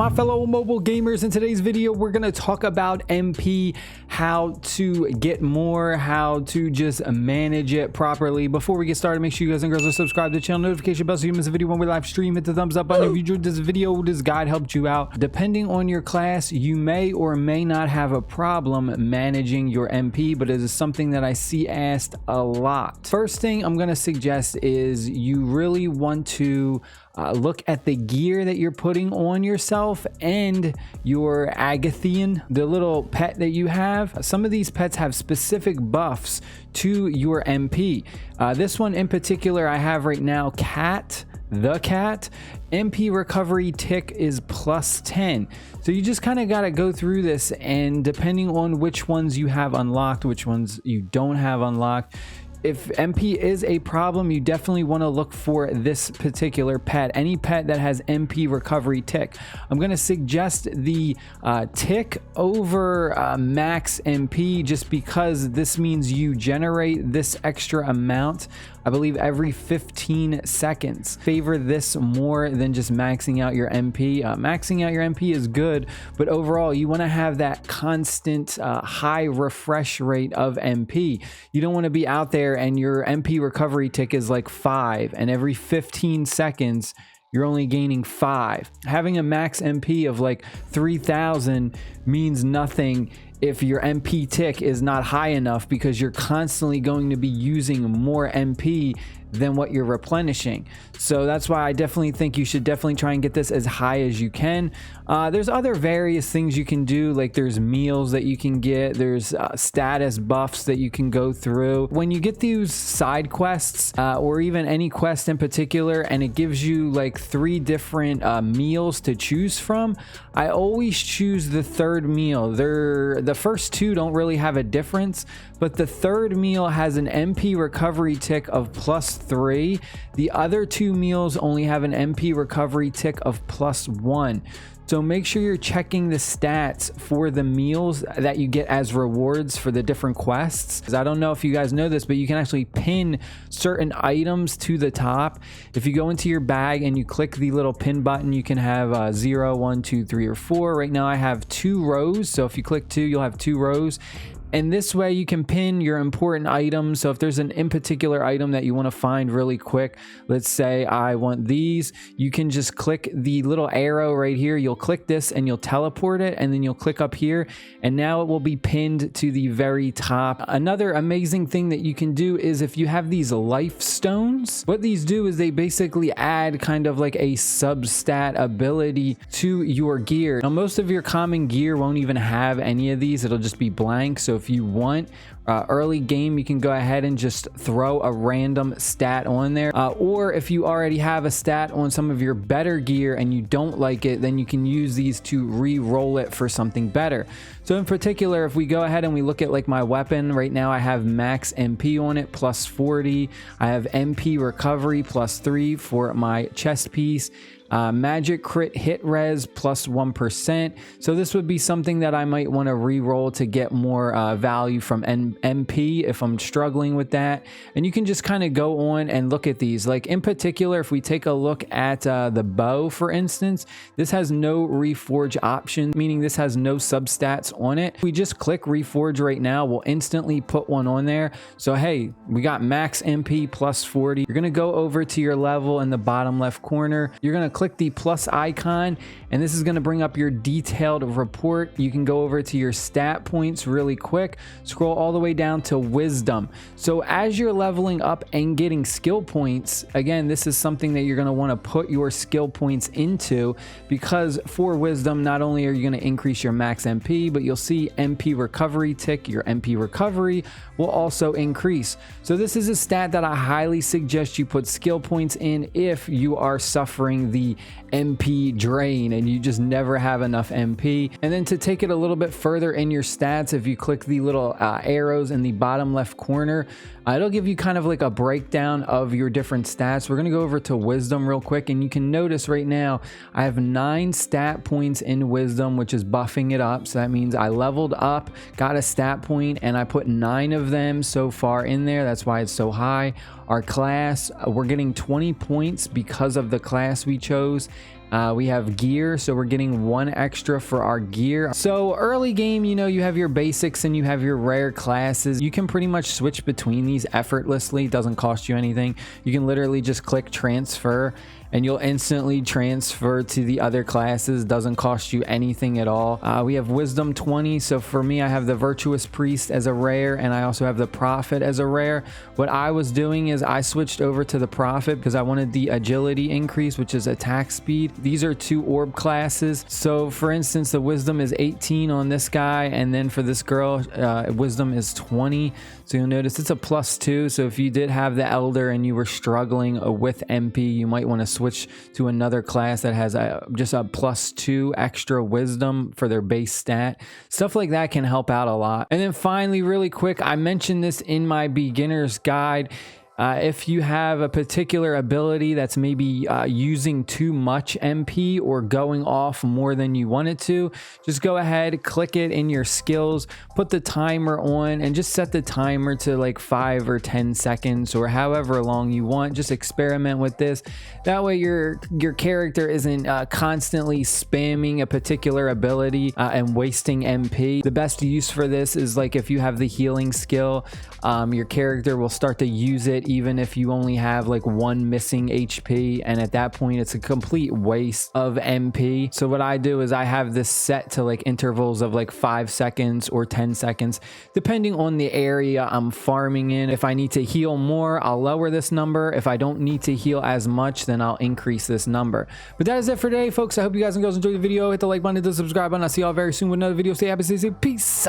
my fellow mobile gamers? In today's video we're going to talk about MP, how to get more, how to just manage it properly. Before we get started, make sure you guys and girls are subscribed to the channel, notification bell so you miss a video when we live stream. Hit the thumbs up button if you enjoyed this video, this guide helped you out. Depending on your class, you may or may not have a problem managing your MP, but it is something that I see asked a lot. First thing I'm going to suggest is you really want to look at the gear that you're putting on yourself and your Agathian, the little pet that you have. Some of these pets have specific buffs to your MP. This one in particular I have right now, the cat, MP recovery tick is +10. So you just kind of got to go through this, and depending on which ones you have unlocked, which ones you don't have unlocked, if MP is a problem, you definitely want to look for this particular pet. Any pet that has MP recovery tick. I'm going to suggest the tick over max MP, just because this means you generate this extra amount, I believe, every 15 seconds. Favor this more than just maxing out your MP. Maxing out your MP is good, but overall you want to have that constant high refresh rate of MP. You don't want to be out there and your MP recovery tick is like 5, and every 15 seconds you're only gaining 5. Having a max MP of like 3000 means nothing if your MP tick is not high enough, because you're constantly going to be using more MP than what you're replenishing. So that's why I definitely think you should definitely try and get this as high as you can. There's other various things you can do, like there's meals that you can get, there's status buffs that you can go through. When you get these side quests or even any quest in particular, and it gives you like 3 different meals to choose from, I always choose the third meal. The first 2 don't really have a difference, but the third meal has an MP recovery tick of +3. The other 2 meals only have an MP recovery tick of +1. So make sure you're checking the stats for the meals that you get as rewards for the different quests. Because I don't know if you guys know this, but you can actually pin certain items to the top. If you go into your bag and you click the little pin button, you can have 0, 1, 2, 3, or 4. Right now I have 2 rows. So if you click 2, you'll have 2 rows. And this way you can pin your important items. So if there's an in particular item that you want to find really quick, let's say I want these, you can just click the little arrow right here. You'll click this and you'll teleport it, and then you'll click up here, and now it will be pinned to the very top. Another amazing thing that you can do is if you have these life stones, what these do is they basically add kind of like a substat ability to your gear. Now most of your common gear won't even have any of these, it'll just be blank. So if you want early game, you can go ahead and just throw a random stat on there, or if you already have a stat on some of your better gear and you don't like it, then you can use these to re-roll it for something better. So in particular, if we go ahead and we look at like my weapon right now, I have max MP on it +40. I have MP recovery +3 for my chest piece. Magic crit hit res +1%. So this would be something that I might want to re-roll to get more value from MP if I'm struggling with that. And you can just kind of go on and look at these. Like in particular, if we take a look at the bow, for instance, this has no reforge option, meaning this has no substats on it. If we just click reforge right now, we'll instantly put one on there. So hey, we got max MP +40. You're going to go over to your level in the bottom left corner. You're going to click the plus icon, and this is going to bring up your detailed report. You can go over to your stat points really quick, scroll all the way down to wisdom. So as you're leveling up and getting skill points, again, this is something that you're going to want to put your skill points into, because for wisdom, not only are you going to increase your max MP, but you'll see MP recovery tick, your MP recovery will also increase. So this is a stat that I highly suggest you put skill points in if you are suffering the MP drain and you just never have enough MP. And then to take it a little bit further in your stats, if you click the little arrows in the bottom left corner, it'll give you kind of like a breakdown of your different stats. We're going to go over to wisdom real quick, and you can notice right now I have 9 stat points in wisdom, which is buffing it up. So that means I leveled up, got a stat point, and I put 9 of them so far in there. That's why it's so high. Our class, we're getting 20 points because of the class we chose. We have gear, so we're getting 1 extra for our gear. So early game, you know, you have your basics and you have your rare classes. You can pretty much switch between these effortlessly. It doesn't cost you anything. You can literally just click transfer and you'll instantly transfer to the other classes. Doesn't cost you anything at all. We have wisdom 20. So for me, I have the virtuous priest as a rare, and I also have the prophet as a rare. What I was doing is I switched over to the prophet because I wanted the agility increase, which is attack speed. These are 2 orb classes. So for instance, the wisdom is 18 on this guy, and then for this girl, wisdom is 20. So you'll notice it's a +2. So if you did have the elder and you were struggling with MP, you might want to switch to another class that has just a +2 extra wisdom for their base stat. Stuff like that can help out a lot. And then finally, really quick, I mentioned this in my beginner's guide. If you have a particular ability that's maybe using too much MP or going off more than you want it to, just go ahead, click it in your skills, put the timer on, and just set the timer to like 5 or 10 seconds or however long you want. Just experiment with this. That way your character isn't constantly spamming a particular ability and wasting MP. The best use for this is like if you have the healing skill, your character will start to use it even if you only have like 1 missing HP, and at that point it's a complete waste of MP. So what I do is I have this set to like intervals of like 5 seconds or 10 seconds depending on the area I'm farming in. If I need to heal more, I'll lower this number. If I don't need to heal as much, then I'll increase this number. But that is it for today, folks. I hope you guys and girls enjoyed the video. Hit the like button, hit the subscribe button. I'll see y'all very soon with another video. Stay happy, stay safe, peace.